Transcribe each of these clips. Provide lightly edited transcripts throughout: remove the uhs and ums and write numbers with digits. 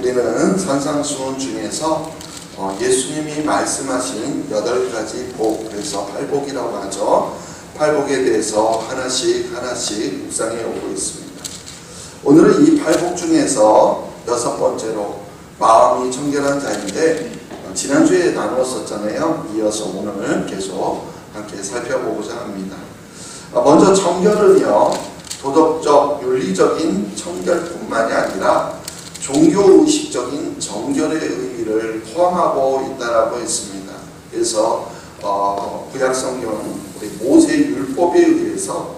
우리는 산상수훈 중에서 예수님이 말씀하신 8가지 복, 그래서 팔복이라고 하죠. 팔복에 대해서 하나씩 묵상해 오고 있습니다. 오늘은 이 팔복 중에서 6번째로 마음이 청결한 자인데, 지난주에 나누었었잖아요. 이어서 오늘 계속 함께 살펴보고자 합니다. 먼저 청결은요, 도덕적, 윤리적인 청결뿐만이 아니라 종교의식적인 정결의 의미를 포함하고 있다라고 했습니다. 그래서 구약성경은 우리 모세 율법에 의해서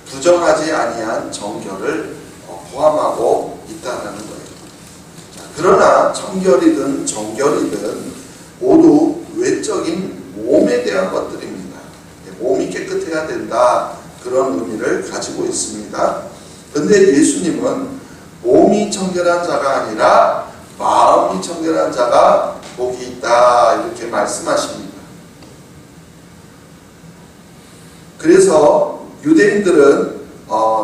부정하지 아니한 정결을 포함하고 있다는 거예요. 그러나 청결이든 정결이든 모두 외적인 몸에 대한 것들입니다. 몸이 깨끗해야 된다, 그런 의미를 가지고 있습니다. 그런데 예수님은 몸이 청결한 자가 아니라 마음이 청결한 자가 복이 있다, 이렇게 말씀하십니다. 그래서 유대인들은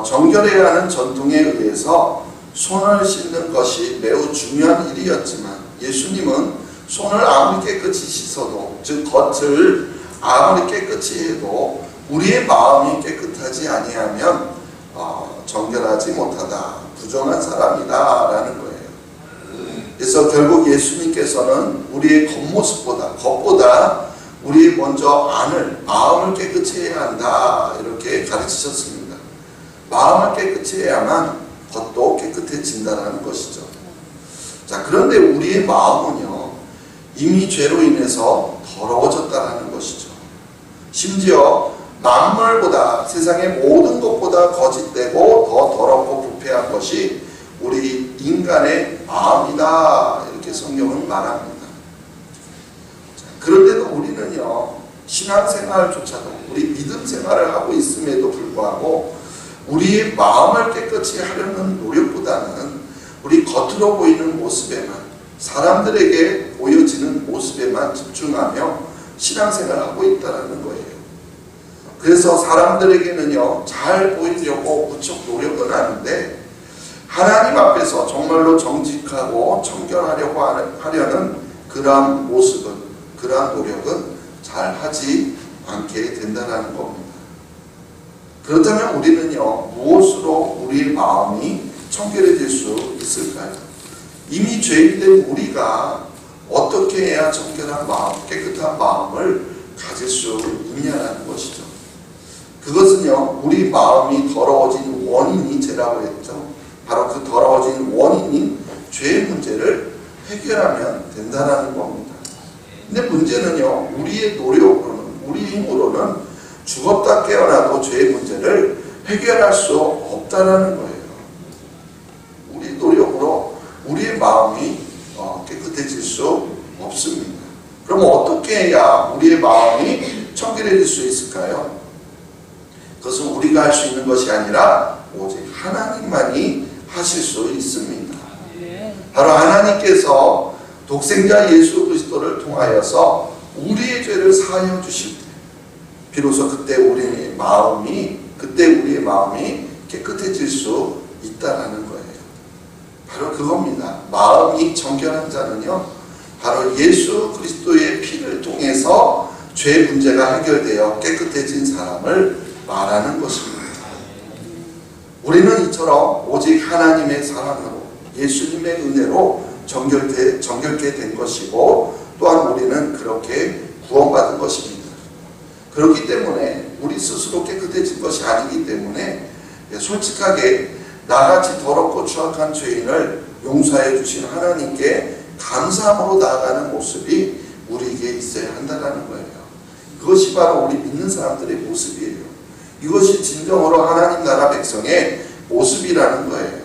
정결해야 하는 전통에 의해서 손을 씻는 것이 매우 중요한 일이었지만, 예수님은 손을 아무리 깨끗이 씻어도, 즉 겉을 아무리 깨끗이 해도 우리의 마음이 깨끗하지 아니하면 정결하지 못하다, 부정한 사람이다 라는 거예요. 그래서 결국 예수님께서는 우리의 겉보다 우리 먼저 안을, 마음을 깨끗이 해야 한다, 이렇게 가르치셨습니다. 마음을 깨끗이 해야만 겉도 깨끗해진다는 것이죠. 자, 그런데 우리의 마음은요, 이미 죄로 인해서 더러워졌다는 것이죠. 심지어 만물보다, 세상의 모든 것보다 거짓되고 더 더럽고 부패한 것이 우리 인간의 마음이다, 이렇게 성경은 말합니다. 자, 그런데도 우리는요, 신앙생활조차도, 우리 믿음 생활을 하고 있음에도 불구하고 우리의 마음을 깨끗이 하려는 노력보다는 우리 겉으로 보이는 모습에만, 사람들에게 보여지는 모습에만 집중하며 신앙생활을 하고 있다는 거예요. 그래서 사람들에게는요, 잘 보이려고 무척 노력은 하는데, 하나님 앞에서 정말로 정직하고 청결하려고 하려는 그러한 모습은, 그러한 노력은 잘 하지 않게 된다는 겁니다. 그렇다면 우리는요, 무엇으로 우리의 마음이 청결해질 수 있을까요? 이미 죄인된 우리가 어떻게 해야 청결한 마음, 깨끗한 마음을 가질 수 있냐는 것이죠. 그것은요, 우리 마음이 더러워진 원인이 죄라고 했죠. 바로 그 더러워진 원인인 죄의 문제를 해결하면 된다는 겁니다. 근데 문제는요, 우리의 노력으로는, 우리 힘으로는 죽었다 깨어나도 죄의 문제를 해결할 수 없다는 거예요. 우리 노력으로 우리의 마음이 깨끗해질 수 없습니다. 그럼 어떻게 해야 우리의 마음이 청결해질 수 있을까요? 그것은 우리가 할 수 있는 것이 아니라 오직 하나님만이 하실 수 있습니다. 바로 하나님께서 독생자 예수 그리스도를 통하여서 우리의 죄를 사하여 주실 때, 비로소 그때 우리의 마음이 깨끗해질 수 있다라는 거예요. 바로 그겁니다. 마음이 정결한 자는요, 바로 예수 그리스도의 피를 통해서 죄 문제가 해결되어 깨끗해진 사람을 말하는 것입니다. 우리는 이처럼 오직 하나님의 사랑으로, 예수님의 은혜로 정결케 된 것이고, 또한 우리는 그렇게 구원받은 것입니다. 그렇기 때문에 우리 스스로 깨끗해진 것이 아니기 때문에 솔직하게 나같이 더럽고 추악한 죄인을 용서해 주신 하나님께 감사함으로 나아가는 모습이 우리에게 있어야 한다는 거예요. 그것이 바로 우리 믿는 사람들의 모습이에요. 이것이 진정으로 하나님 나라 백성의 모습이라는 거예요.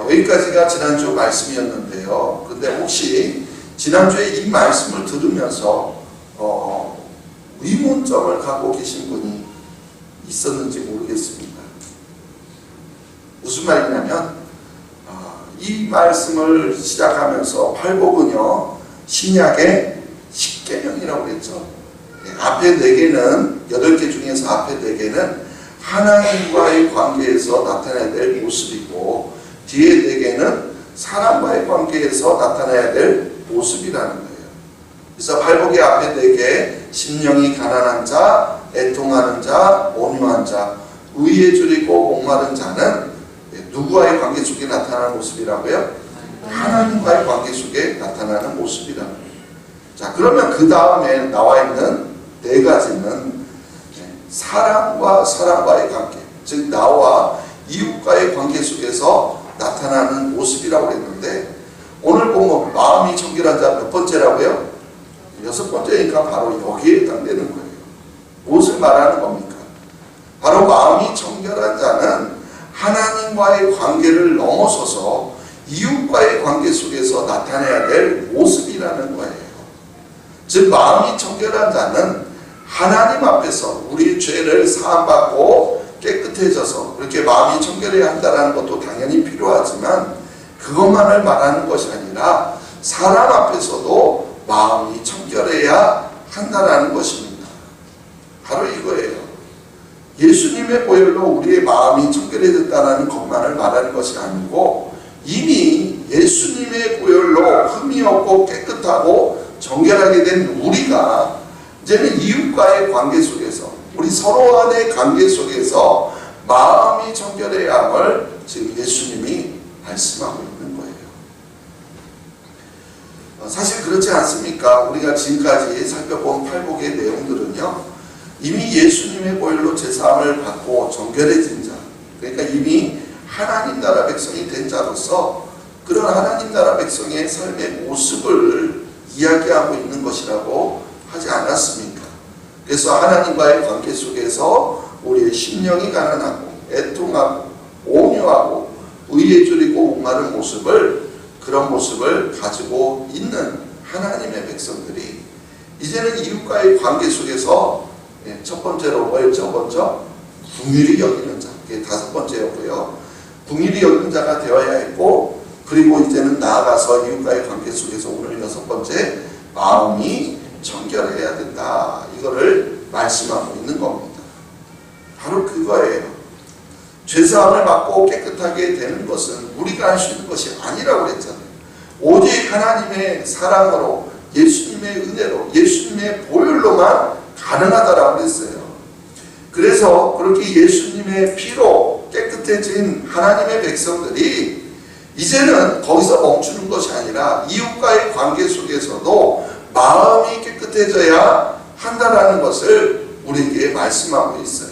여기까지가 지난주 말씀이었는데요. 근데 혹시 지난주에 이 말씀을 들으면서 의문점을 갖고 계신 분이 있었는지 모르겠습니다. 무슨 말이냐면, 이 말씀을 시작하면서 팔복은요, 신약의 십계명이라고 했죠. 앞에 4개는, 8개 중에서 앞에 4개는 하나님과의 관계에서 나타내야 될 모습이고, 뒤에 4개는 사람과의 관계에서 나타나야 될 모습이라는 거예요. 그래서 발복의 앞에 4개, 심령이 가난한 자, 애통하는 자, 온유한 자, 의에 줄이고 목마른 자는 누구와의 관계 속에 나타나는 모습이라고요? 하나님과의 관계 속에 나타나는 모습이라는 거예요. 자, 그러면 그 다음에 나와 있는 4가지는 사람과 사람과의 관계, 즉 나와 이웃과의 관계 속에서 나타나는 모습이라고 했는데, 오늘 보면 마음이 청결한 자 몇 번째라고요? 6번째니까 바로 여기에 해당되는 거예요. 무엇을 말하는 겁니까? 바로 마음이 청결한 자는 하나님과의 관계를 넘어서서 이웃과의 관계 속에서 나타내야 될 모습이라는 거예요. 즉 마음이 청결한 자는 하나님 앞에서 우리 죄를 사함받고 깨끗해져서 그렇게 마음이 청결해야 한다는 것도 당연히 필요하지만, 그것만을 말하는 것이 아니라 사람 앞에서도 마음이 청결해야 한다는 것입니다. 바로 이거예요. 예수님의 보혈로 우리의 마음이 청결해졌다는 것만을 말하는 것이 아니고, 이미 예수님의 보혈로 흠이 없고 깨끗하고 정결하게 된 우리가 이제는 이웃과의 관계 속에서, 우리 서로 간의 관계 속에서 마음이 청결해야 함을 지금 예수님이 말씀하고 있는 거예요. 사실 그렇지 않습니까? 우리가 지금까지 살펴본 팔복의 내용들은요, 이미 예수님의 보혈로 제사함을 받고 정결해진 자, 그러니까 이미 하나님 나라 백성이 된 자로서 그런 하나님 나라 백성의 삶의 모습을 이야기하고 있는 것이라고 하지 않았습니까? 그래서 하나님과의 관계 속에서 우리의 심령이 가난하고 애통하고 온유하고 의에 줄이고 목마른 모습을, 그런 모습을 가지고 있는 하나님의 백성들이 이제는 이웃과의 관계 속에서 첫 번째로 뭐였죠? 먼저 긍휼히 여기는 자, 그게 5번째였고요. 긍휼히 여기는 자가 되어야 했고, 그리고 이제는 나아가서 이웃과의 관계 속에서 오늘 6번째, 마음이 청결해야 된다, 이거를 말씀하고 있는 겁니다. 바로 그거예요. 죄사함을 받고 깨끗하게 되는 것은 우리가 할 수 있는 것이 아니라고 그랬잖아요. 오직 하나님의 사랑으로, 예수님의 은혜로, 예수님의 보혈로만 가능하다라고 그랬어요. 그래서 그렇게 예수님의 피로 깨끗해진 하나님의 백성들이 이제는 거기서 멈추는 것이 아니라 이웃과의 관계 속에서도 마음이 깨끗해져야 한다라는 것을 우리에게 말씀하고 있어요.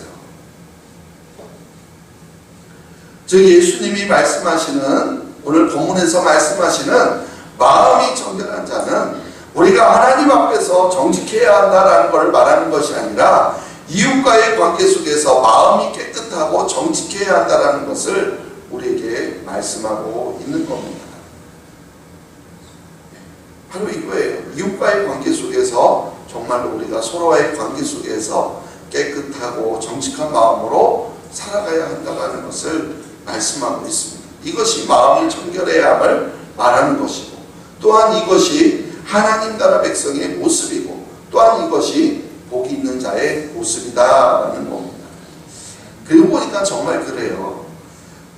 즉 예수님이 말씀하시는, 오늘 본문에서 말씀하시는 마음이 청결한 자는 우리가 하나님 앞에서 정직해야 한다라는 것을 말하는 것이 아니라 이웃과의 관계 속에서 마음이 깨끗하고 정직해야 한다라는 것을 우리에게 말씀하고 있는 겁니다. 바로 이거예요. 이웃과의 관계 속에서 정말로 우리가 서로와의 관계 속에서 깨끗하고 정직한 마음으로 살아가야 한다는 것을 말씀하고 있습니다. 이것이 마음이 청결해야 함을 말하는 것이고, 또한 이것이 하나님 나라 백성의 모습이고, 또한 이것이 복이 있는 자의 모습이다라는 겁니다. 그리고 보니까 정말 그래요.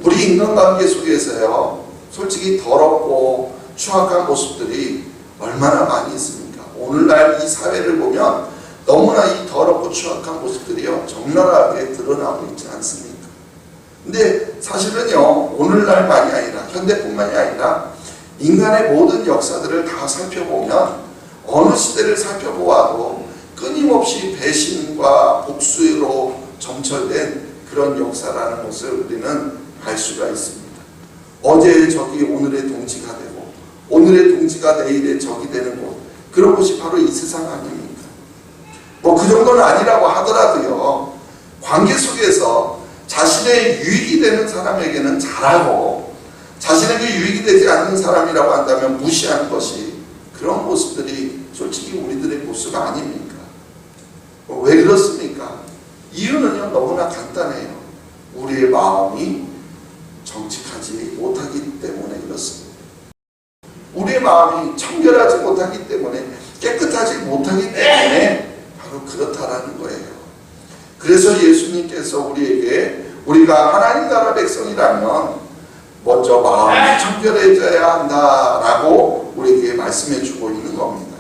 우리 인간관계 속에서요, 솔직히 더럽고 추악한 모습들이 얼마나 많이 있습니까? 오늘날 이 사회를 보면 너무나 이 더럽고 추악한 모습들이요, 적나라하게 드러나고 있지 않습니까? 근데 사실은요, 오늘날만이 아니라 현대뿐만이 아니라 인간의 모든 역사들을 다 살펴보면, 어느 시대를 살펴보아도 끊임없이 배신과 복수로 점철된 그런 역사라는 것을 우리는 알 수가 있습니다. 어제의 적이 오늘의 동지가 되고, 오늘의 동지가 내일의 적이 되는 곳, 그런 곳이 바로 이 세상 아닙니까? 뭐 그 정도는 아니라고 하더라도요, 관계 속에서 자신의 유익이 되는 사람에게는 잘하고, 자신에게 유익이 되지 않는 사람이라고 한다면 무시하는 것이, 그런 모습들이 솔직히 우리들의 모습 아닙니까? 왜 그렇습니까? 이유는요, 너무나 간단해요. 우리의 마음이 정직하지 못하기 때문에 그렇습니다. 우리의 마음이 청결하지 못하기 때문에, 깨끗하지 못하기 때문에 바로 그렇다라는 거예요. 그래서 예수님께서 우리에게, 우리가 하나님 나라 백성이라면 먼저 마음이 청결해져야 한다라고 우리에게 말씀해 주고 있는 겁니다.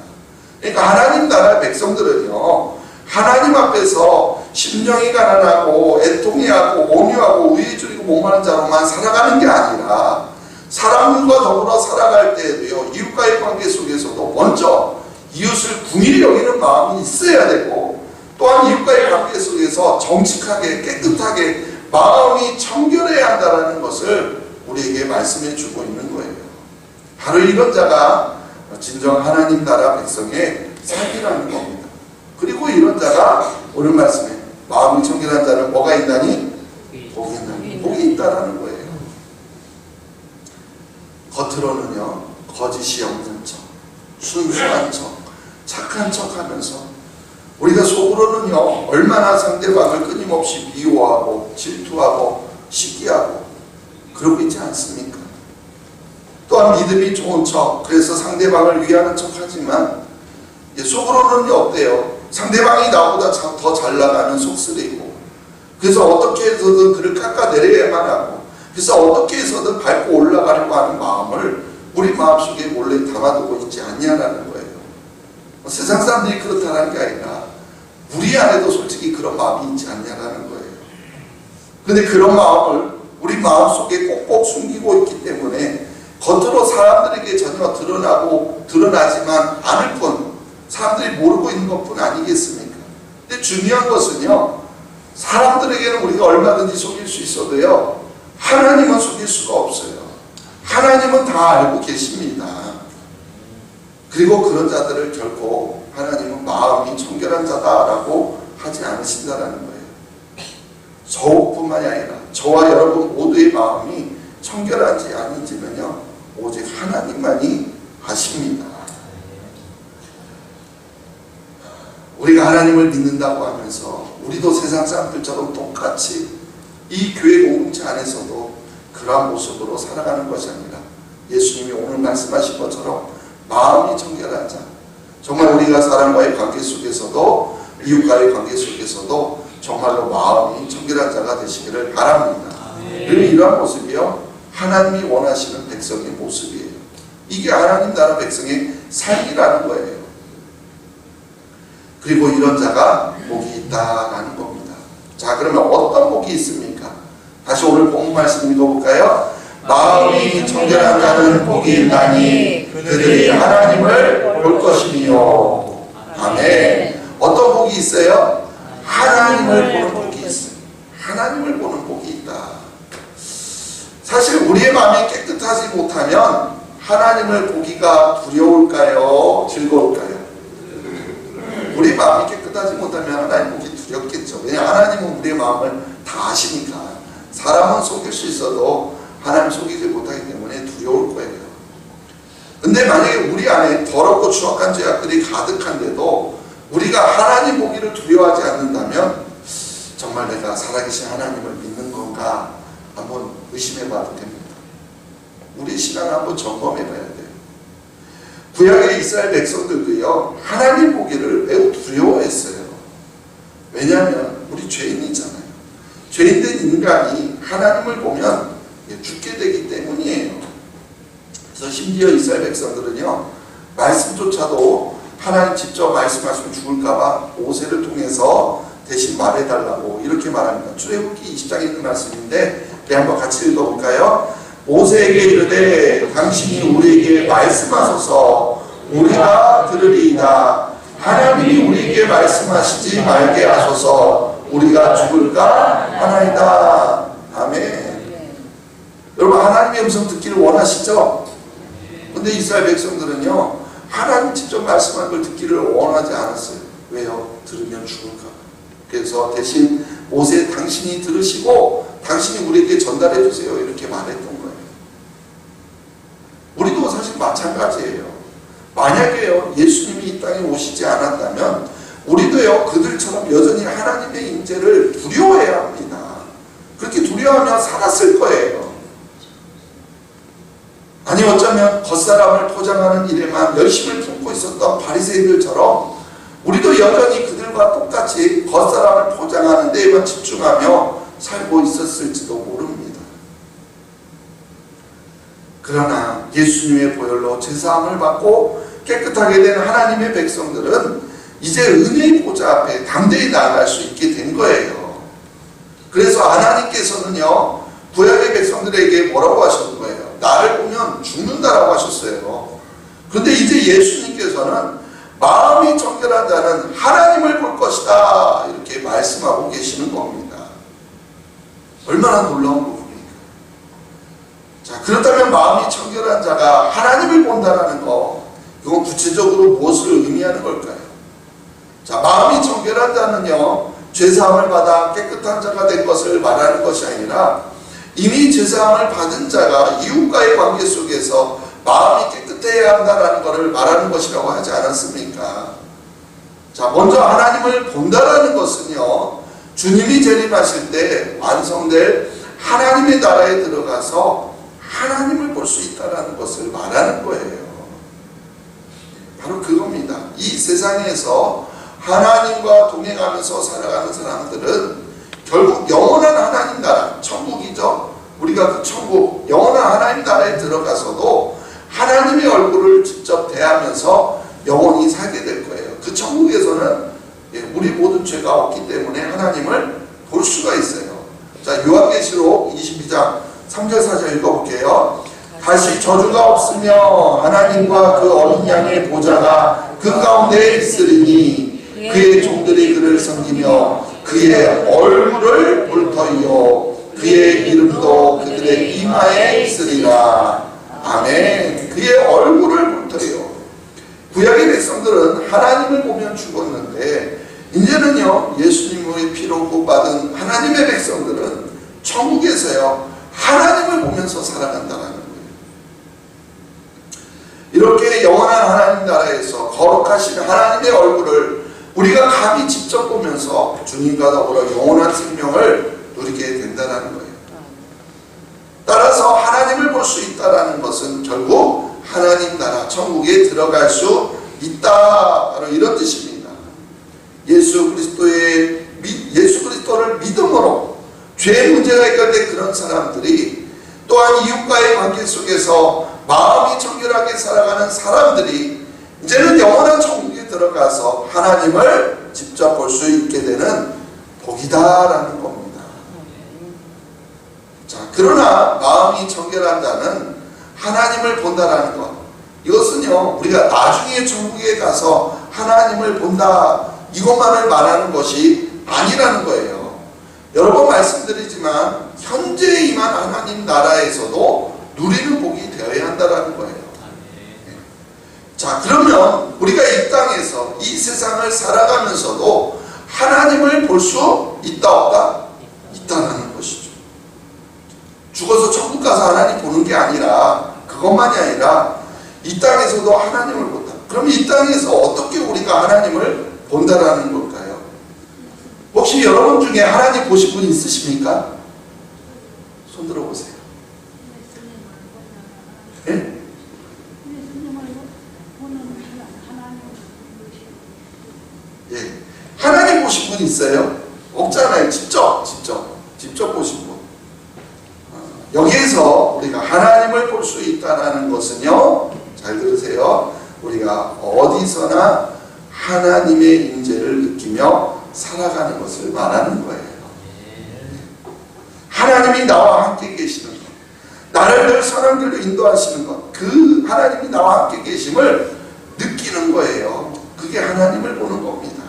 그러니까 하나님 나라 백성들은요, 하나님 앞에서 심령이 가난하고 애통해하고 온유하고 의에줄이고 목마른 자로만 살아가는 게 아니라 사람과 더불어 살아갈 때에도요, 이웃과의 관계 속에서도 먼저 이웃을 궁일이 여기는 마음이 있어야 되고, 또한 이웃과의 관계 속에서 정직하게 깨끗하게 마음이 청결해야 한다는 것을 우리에게 말씀해 주고 있는 거예요. 바로 이런 자가 진정 하나님 나라 백성의 삶이라는 겁니다. 그리고 이런 자가 오늘 말씀에 마음이 청결한 자는 뭐가 있나니? 복이 있나니? 복이 있다라는 거예요. 겉으로는요, 거짓이 없는 척, 순수한 척, 착한 척 하면서 우리가 속으로는요, 얼마나 상대방을 끊임없이 미워하고 질투하고 시기하고 그러고 있지 않습니까? 또한 믿음이 좋은 척, 그래서 상대방을 위하는 척 하지만 속으로는 어때요? 상대방이 나보다 더 잘 나가는 속쓰리고, 그래서 어떻게 해서든 그를 깎아내려야만 하고, 그래서 어떻게 해서든 밟고 올라가려고 하는 마음을 우리 마음속에 몰래 담아두고 있지 않냐라는 거예요. 세상 사람들이 그렇다는 게 아니라 우리 안에도 솔직히 그런 마음이 있지 않냐라는 거예요. 근데 그런 마음을 우리 마음속에 꼭꼭 숨기고 있기 때문에 겉으로 사람들에게 전혀 드러나지만 않을 뿐, 사람들이 모르고 있는 것뿐 아니겠습니까? 근데 중요한 것은요, 사람들에게는 우리가 얼마든지 속일 수 있어도요, 하나님은 속일 수가 없어요. 하나님은 다 알고 계십니다. 그리고 그런 자들을 결코 하나님은 마음이 청결한 자다라고 하지 않으신다라는 거예요. 저뿐만이 아니라 저와 여러분 모두의 마음이 청결한지 아닌지는요, 오직 하나님만이 아십니다. 우리가 하나님을 믿는다고 하면서 우리도 세상 사람들처럼 똑같이 이 교회 공동체 안에서도 그러한 모습으로 살아가는 것이 아니라 예수님이 오늘 말씀하신 것처럼 마음이 청결한 자, 정말 우리가 사람과의 관계 속에서도 이웃과의 관계 속에서도 정말로 마음이 청결한 자가 되시기를 바랍니다. 그리고 이러한 모습이요, 하나님이 원하시는 백성의 모습이에요. 이게 하나님 나라 백성의 삶이라는 거예요. 그리고 이런 자가 복이 있다라는 겁니다. 자, 그러면 어떤 복이 있습니까? 다시 오늘 본문 말씀 읽어볼까요? 마음이 청결한 자는 복이 있나니 그들이 하나님을 볼 것이니요. 아멘. 어떤 복이 있어요? 하나님을 보는 복이 있어요. 하나님을 보는 복이 있다. 사실 우리의 마음이 깨끗하지 못하면 하나님을 보기가 두려울까요? 즐거울까요? 우리 마음이 깨끗하지 못하면 하나님 보기 두렵겠죠. 왜냐하면 하나님은 우리의 마음을 다 아시니까. 사람은 속일 수 있어도 하나님 속이지 못하기 때문에 두려울 거예요. 근데 만약에 우리 안에 더럽고 추악한 죄악들이 가득한데도 우리가 하나님 보기를 두려워하지 않는다면 정말 내가 살아계신 하나님을 믿는 건가 한번 의심해 봐도 됩니다. 우리 신앙을 한번 점검해 봐야 돼요. 구약의 이스라엘 백성들도요, 하나님 보기를 매우 두려워했어요. 왜냐하면 우리 죄인이잖아요. 죄인된 인간이 하나님을 보면 죽게 되기 때문이에요. 그래서 심지어 이스라엘 백성들은요, 말씀조차도 하나님 직접 말씀하시면 죽을까봐 모세를 통해서 대신 말해달라고 이렇게 말합니다. 출애굽기 20장에 있는 말씀인데 한번 같이 읽어볼까요? 모세에게 이르되 당신이 우리에게 말씀하소서 우리가 들으리이다. 하나님이 우리에게 말씀하시지 말게 하소서 우리가 죽을까 하나이다. 아멘. 여러분, 하나님의 음성 듣기를 원하시죠? 근데 이스라엘 백성들은요, 하나님 직접 말씀한 걸 듣기를 원하지 않았어요. 왜요? 들으면 죽을까. 그래서 대신 모세 당신이 들으시고 당신이 우리에게 전달해 주세요 이렇게 말했던 거예요. 우리도 사실 마찬가지예요. 만약에요, 예수님이 이 땅에 오시지 않았다면 우리도요, 그들처럼 여전히 하나님의 임재를 두려워해야 합니다. 그렇게 두려워하며 살았을 거예요. 아니 어쩌면 겉사람을 포장하는 일에만 열심을 품고 있었던 바리새인들처럼 우리도 여전히 그들과 똑같이 겉사람을 포장하는 데에만 집중하며 살고 있었을지도 모릅니다. 그러나 예수님의 보혈로 제사함을 받고 깨끗하게 된 하나님의 백성들은 이제 은혜의 보좌 앞에 담대히 나아갈 수 있게 된 거예요. 그래서 하나님께서는요, 구약의 백성들에게 뭐라고 하셨는 거예요? 나를 보면 죽는다라고 하셨어요. 그런데 이제 예수님께서는 마음이 정결한 자는 하나님을 볼 것이다, 이렇게 말씀하고 계시는 겁니다. 얼마나 놀라운 부분입니까? 자, 그렇다면 마음이 정결한 자가 하나님을 본다라는 거, 이건 구체적으로 무엇을 의미하는 걸까요? 자, 마음이 정결한 자는요, 죄사함을 받아 깨끗한 자가 된 것을 말하는 것이 아니라 이미 죄사함을 받은 자가 이웃과의 관계 속에서 마음이 깨끗해야 한다는 것을 말하는 것이라고 하지 않았습니까? 자, 먼저 하나님을 본다라는 것은요, 주님이 재림하실 때 완성될 하나님의 나라에 들어가서 하나님을 볼 수 있다는 것을 말하는 거예요. 바로 그겁니다. 이 세상에서 하나님과 동행하면서 살아가는 사람들은 결국 영원한 하나님 나라, 천국이죠. 우리가 그 천국, 영원한 하나님 나라에 들어가서도 하나님의 얼굴을 직접 대하면서 영원히 살게 될 거예요. 그 천국에서는 우리 모든 죄가 없기 때문에 하나님을 볼 수가 있어요. 자, 요한계시록 22장 3절 4절 읽어볼게요. 다시 저주가 없으며 하나님과 그 어린 양의 보좌가 그 가운데에 있으리니 그의 종들이 그를 섬기며 그의 얼굴을 볼 터이요 그의 이름도 그들의 이마에 있으리라. 아멘. 그의 얼굴을 볼 터이요. 구약의 백성들은 하나님을 보면 죽었는데 이제는요, 예수님의 피로 구받은 하나님의 백성들은 천국에서요, 하나님을 보면서 살아간다는 거예요. 이렇게 영원한 하나님 나라에서 거룩하신 하나님의 얼굴을 우리가 감히 직접 보면서 주님과 더불어 영원한 생명을 누리게 된다는 거예요. 따라서 하나님을 볼 수 있다는 것은 결국 하나님 나라 천국에 들어갈 수 있다, 바로 이런 뜻입니다. 예수 그리스도를 믿음으로 죄의 문제가 해결된 그런 사람들이, 또한 이웃과의 관계 속에서 마음이 정결하게 살아가는 사람들이 이제는 영원한 천국에 들어가서 하나님을 직접 볼 수 있게 되는 복이다라는 겁니다. 자, 그러나 마음이 정결한 자는 하나님을 본다라는 것, 이것은요, 우리가 나중에 천국에 가서 하나님을 본다, 이것만을 말하는 것이 아니라는 거예요. 여러 번 말씀드리지만 현재 임한 하나님 나라에서도 누리는 복이 되어야 한다는 거예요. 자, 그러면 우리가 이 땅에서 이 세상을 살아가면서도 하나님을 볼 수 있다 없다? 있다는 것이죠. 죽어서 천국 가서 하나님 보는 게 아니라, 그것만이 아니라 이 땅에서도 하나님을 본다. 그럼 이 땅에서 어떻게 우리가 하나님을 본다라는 걸까요? 혹시 여러분 중에 하나님 보신 분 있으십니까? 손 들어보세요. 네? 예. 하나님 보신 분 있어요? 없잖아요. 직접 보신 분. 여기에서 우리가 하나님을 볼 수 있다는 것은요, 잘 들으세요. 우리가 어디서나 하나님의 임재를 느끼며 살아가는 것을 말하는 거예요. 하나님이 나와 함께 계시는 것, 나를 늘 선한 길로 인도하시는 것, 그 하나님이 나와 함께 계심을 느끼는 거예요. 그게 하나님을 보는 겁니다.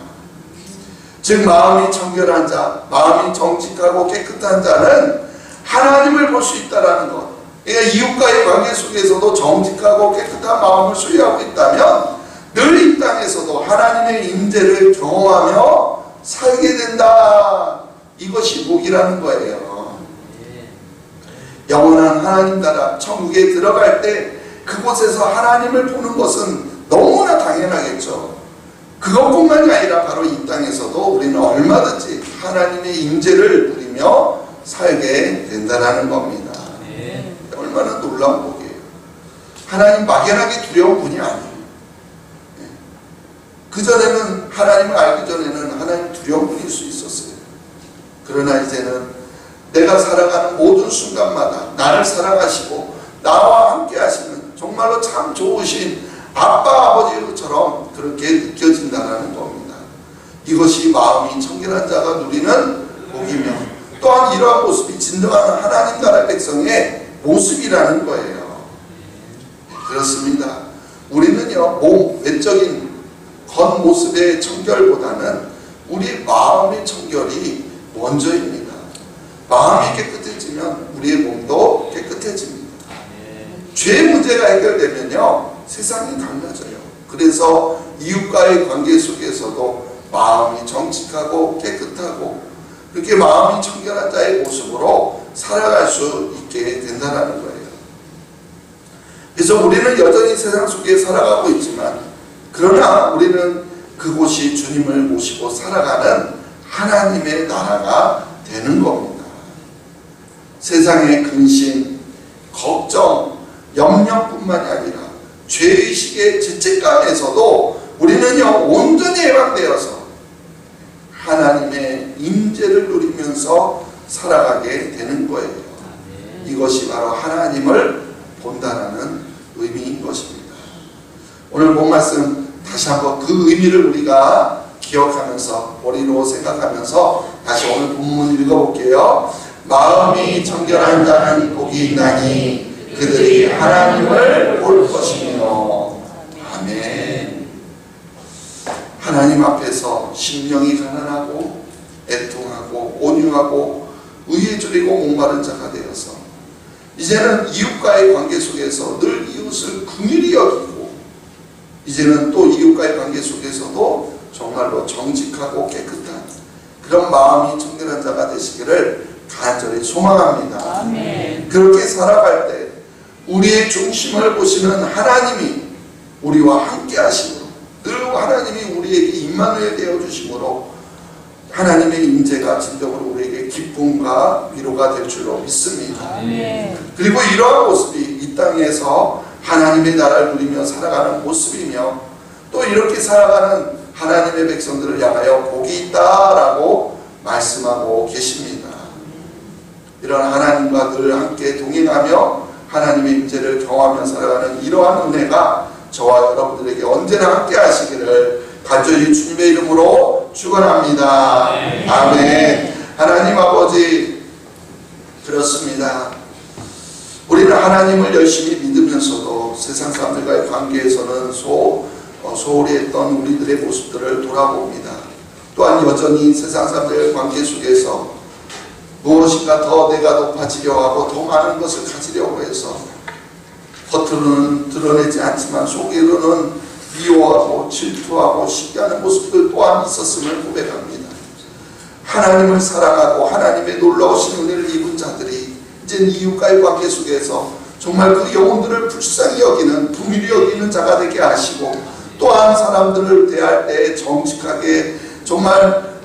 즉 마음이 정결한 자, 마음이 정직하고 깨끗한 자는 하나님을 볼 수 있다는 것. 그러니까 이웃과의 관계 속에서도 정직하고 깨끗한 마음을 소유하고 있다면 늘 이 땅에서도 하나님의 임재를 경험하며 살게 된다. 이것이 복이라는 거예요. 영원한 하나님 나라 천국에 들어갈 때 그곳에서 하나님을 보는 것은 너무나 당연하겠죠. 그것뿐만이 아니라 바로 이 땅에서도 우리는 얼마든지 하나님의 임재를 누리며 살게 된다는 겁니다. 얼마나 놀라운 복이에요. 하나님 막연하게 두려운 분이 아니에요. 그전에는, 하나님을 알기 전에는 하나님 두려운 분일 수 있었어요. 그러나 이제는 내가 살아가는 모든 순간마다 나를 사랑하시고 나와 함께 하시는 정말로 참 좋으신 아빠 아버지처럼 그렇게 느껴진다는 겁니다. 이것이 마음이 청결한 자가 누리는 복이며 또한 이러한 모습이 진정한 하나님 나라 백성의 모습이라는 거예요. 그렇습니다. 우리는요, 외적인 겉모습의 청결보다는 우리 마음의 청결이 먼저입니다. 마음이 깨끗해지면 우리의 몸도 깨끗해집니다. 죄 문제가 해결되면요, 세상이 달라져요. 그래서 이웃과의 관계 속에서도 마음이 정직하고 깨끗하고 그렇게 마음이 청결한 자의 모습으로 살아갈 수 있게 된다는 거예요. 그래서 우리는 여전히 세상 속에 살아가고 있지만 그러나 우리는 그곳이 주님을 모시고 살아가는 하나님의 나라가 되는 겁니다. 세상의 근심, 걱정, 염려뿐만이 아니라 죄의식의 죄책감에서도 우리는요 온전히 해방되어서 하나님의 임재를 누리면서 살아가게 되는 거예요. 이것이 바로 하나님을 본다라는 의미인 것입니다. 오늘 본 말씀 다시 한번 그 의미를 우리가 기억하면서 머리로 생각하면서 다시 오늘 본문 읽어볼게요. 마음이 청결한 자는 복이 있나니 그들이 하나님을 볼 것이며. 아멘. 하나님 앞에서 심령이 가난하고 애통하고 온유하고 의에 줄이고 목마른 자가 되어서 이제는 이웃과의 관계 속에서 늘 이웃을 긍휼히 여기고 이제는 또 이웃과의 관계 속에서도 정말로 정직하고 깨끗한 그런 마음이 청결한 자가 되시기를 간절히 소망합니다. 아멘. 그렇게 살아갈 때 우리의 중심을 보시는 하나님이 우리와 함께 하심으로 늘 하나님이 우리에게 임마누엘 되어 주심으로 하나님의 임재가 진정으로 우리에게 기쁨과 위로가 될 줄로 믿습니다. 아멘. 그리고 이러한 모습이 이 땅에서 하나님의 나라를 누리며 살아가는 모습이며 또 이렇게 살아가는 하나님의 백성들을 향하여 복이 있다라고 말씀하고 계십니다. 이런 하나님과 늘 함께 동행하며 하나님의 임재를 경험하며 살아가는 이러한 은혜가 저와 여러분들에게 언제나 함께 하시기를 간절히 주님의 이름으로 축원합니다. 아멘. 하나님 아버지, 그렇습니다. 우리는 하나님을 열심히 믿으면서도 세상 사람들과의 관계에서는 소홀히 했던 우리들의 모습들을 돌아봅니다. 또한 여전히 세상 사람들과의 관계 속에서 무엇인가 더 내가 높아지려고 하고 더 많은 것을 가지려고 해서 겉으로는 드러내지 않지만 속으로는 미워하고 질투하고 시기하는 모습들 또한 있었음을 고백합니다. 하나님을 사랑하고 하나님의 놀라우신 은혜를 입은 자들이 이제 이웃과의 관계 속에서 정말 그 영혼들을 불쌍히 여기는 긍휼히 여기는 자가 되게 하시고 또한 사람들을 대할 때 정직하게 정말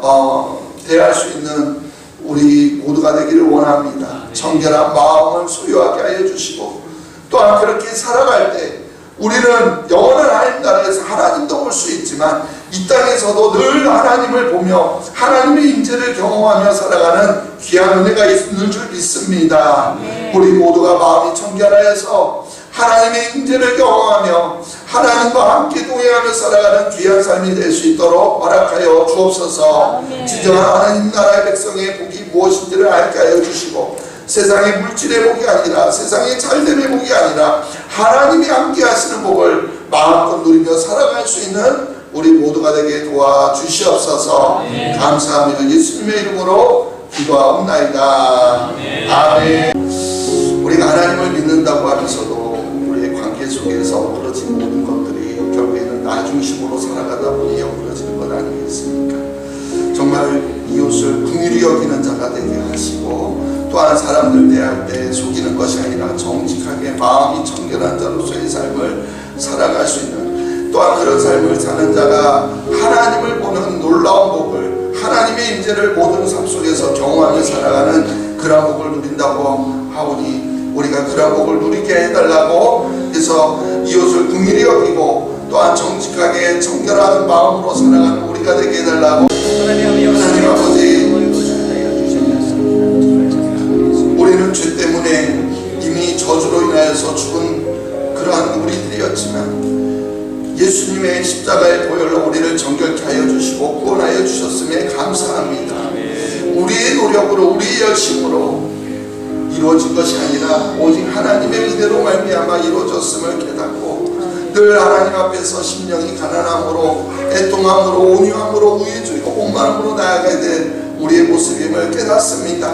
대할 수 있는 우리 모두가 되기를 원합니다. 정결한 마음을 소유하게 하여 주시고 또한 그렇게 살아갈 때 우리는 영원한 하나님 나라에서 하나님도 볼 수 있지만 이 땅에서도 늘 하나님을 보며 하나님의 임재를 경험하며 살아가는 귀한 은혜가 있는 줄 믿습니다. 우리 모두가 마음이 청결하여서 하나님의 임재를 경험하며 하나님과 함께 동행하며 살아가는 귀한 삶이 될 수 있도록 허락하여 주옵소서. 진정한 하나님 나라의 백성의 복이 무엇인지를 알게 하여 주시고 세상의 물질의 복이 아니라 세상의 잘됨의 복이 아니라 하나님이 함께 하시는 복을 마음껏 누리며 살아갈 수 있는 우리 모두가 되게 도와주시옵소서. 감사하며 예수님의 이름으로 기도하옵나이다. 아멘. 우리가 하나님을 믿는다고 하면서도 우리의 관계 속에서 엎어진 모든 것들이 결국에는 나 중심으로 살아가다 보니 엎어지는 것 아니겠습니까? 정말 이웃을 긍휼히 여기는 자가 되게 하시고 또한 사람들 대할 때 속이는 것이 아니라 정직하게 마음이 청결한 자로서의 삶을 살아갈 수 있는 또한 그런 삶을 사는 자가 하나님을 보는 놀라운 복을 하나님의 임재를 모든 삶 속에서 경험하며 살아가는 그런 복을 누린다고 하오니 우리가 그런 복을 누리게 해달라고 해서 이웃을 긍휼히 여기고 또한 정직하게 청결한 마음으로 살아가는 우리가 되게 해달라고 하나님 아버지, 우리는 죄 때문에 이미 저주로 인하여서 되었지만 예수님의 십자가의 보혈로 우리를 정결케 하여 주시고 구원하여 주셨음에 감사합니다. 우리의 노력으로 우리의 열심으로 이루어진 것이 아니라 오직 하나님의 은혜로 말미암아 이루어졌음을 깨닫고 늘 하나님 앞에서 심령이 가난함으로 애통함으로 온유함으로 우유주의고 오만함으로 나아가야 될 우리의 모습임을 깨닫습니다.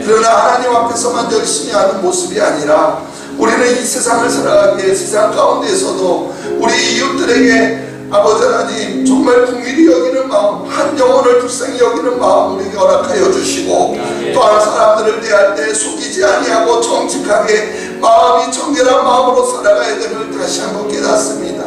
그러나 하나님 앞에서만 열심히 하는 모습이 아니라 우리는 이 세상을 살아가기에 세상 가운데에서도 우리 이웃들에게 아버지 하나님 정말 긍휼히 여기는 마음, 한 영혼을 불쌍히 여기는 마음 우리에게 허락하여 주시고 또한 사람들을 대할 때 속이지 아니하고 정직하게 마음이 정결한 마음으로 살아가야 됨을 다시 한번 깨닫습니다.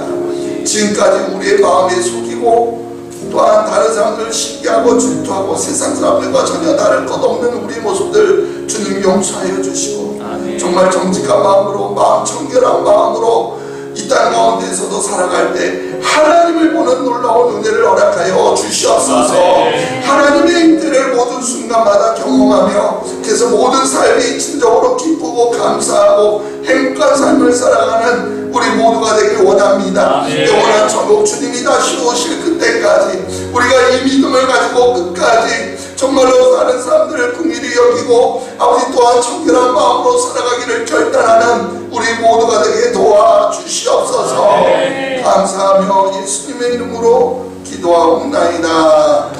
지금까지 우리의 마음에 속이고 또한 다른 사람들을 시기하고 질투하고 세상 사람들과 전혀 다를 것 없는 우리 모습들 주님 용서하여 주시고 정말 정직한 마음으로 마음 청결한 마음으로 이 땅 가운데에서도 살아갈 때 하나님을 보는 놀라운 은혜를 허락하여 주시옵소서. 하나님의 임재를 모든 순간마다 경험하며 그래서 모든 삶이 진정으로 기쁘고 감사하고 행복한 삶을 살아가는 우리 모두가 되길 원합니다. 영원한 천국 주님이 다시 오실 그때까지 우리가 이 믿음을 가지고 끝까지 정말로 다른 사람들을 긍휼히 여기고 아버지 또한 청결한 마음으로 살아가기를 결단하는 우리 모두가 되게 도와주시옵소서. 감사하며 예수님의 이름으로 기도하옵나이다.